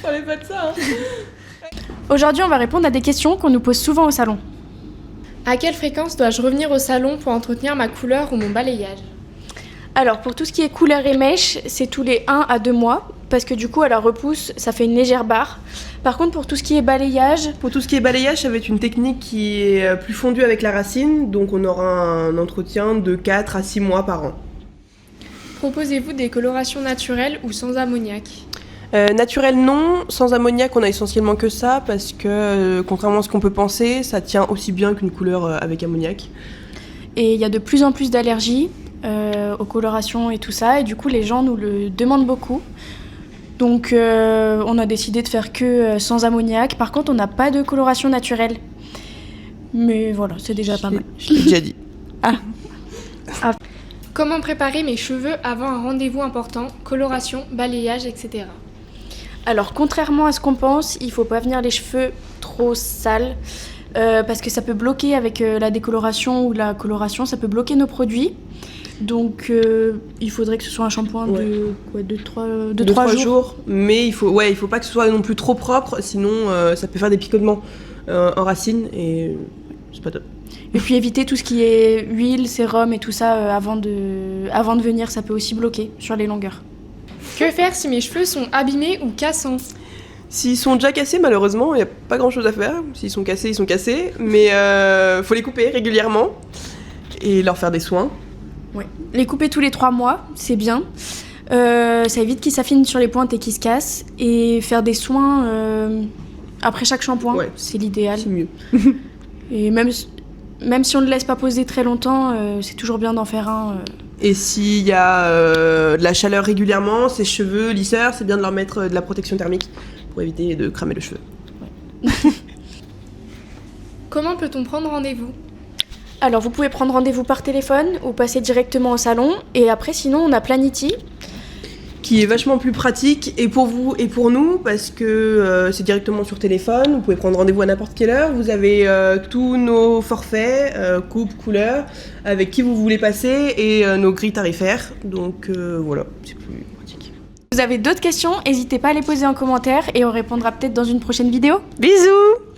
parlais pas de ça. Aujourd'hui, on va répondre à des questions qu'on nous pose souvent au salon. À quelle fréquence dois-je revenir au salon pour entretenir ma couleur ou mon balayage ? Alors, pour tout ce qui est couleur et mèche, c'est tous les 1 à 2 mois, parce que du coup, à la repousse, ça fait une légère barre. Par contre, pour tout ce qui est balayage... Pour tout ce qui est balayage, ça va être une technique qui est plus fondue avec la racine, donc on aura un entretien de 4 à 6 mois par an. Proposez-vous des colorations naturelles ou sans ammoniac ? Naturel non, sans ammoniac on a essentiellement que ça, parce que contrairement à ce qu'on peut penser, ça tient aussi bien qu'une couleur avec ammoniac. Et il y a de plus en plus d'allergies aux colorations et tout ça, et du coup, les gens nous le demandent beaucoup. Donc, on a décidé de faire que sans ammoniac. Par contre, on n'a pas de coloration naturelle. Mais voilà, c'est déjà pas mal. Je l'ai déjà dit. Comment préparer mes cheveux avant un rendez-vous important, coloration, balayage, etc. Alors, contrairement à ce qu'on pense, il faut pas venir les cheveux trop sales, parce que ça peut bloquer avec la décoloration ou la coloration, ça peut bloquer nos produits. Donc, il faudrait que ce soit un shampoing de 3 jours. Mais il faut pas que ce soit non plus trop propre, sinon ça peut faire des picotements en racine et c'est pas top. Et puis éviter tout ce qui est huile, sérum et tout ça avant de venir, ça peut aussi bloquer sur les longueurs. Que faire si mes cheveux sont abîmés ou cassants ? S'ils sont déjà cassés, malheureusement, il n'y a pas grand chose à faire. S'ils sont cassés, ils sont cassés. Mais faut les couper régulièrement et leur faire des soins. Ouais. Les couper tous les 3 mois, c'est bien. Ça évite qu'ils s'affinent sur les pointes et qu'ils se cassent. Et faire des soins après chaque shampoing, c'est l'idéal. C'est mieux. Et même si on ne le laisse pas poser très longtemps, c'est toujours bien d'en faire un. Et s'il y a de la chaleur régulièrement, ces cheveux lisseurs, c'est bien de leur mettre de la protection thermique pour éviter de cramer le cheveu. Comment peut-on prendre rendez-vous ? Alors, vous pouvez prendre rendez-vous par téléphone ou passer directement au salon. Et après, sinon, on a Planity. Qui est vachement plus pratique, et pour vous et pour nous, parce que c'est directement sur téléphone. Vous pouvez prendre rendez-vous à n'importe quelle heure. Vous avez tous nos forfaits, coupe, couleur, avec qui vous voulez passer, et nos grilles tarifaires. Donc voilà, c'est plus pratique. Vous avez d'autres questions, n'hésitez pas à les poser en commentaire et on répondra peut-être dans une prochaine vidéo. Bisous!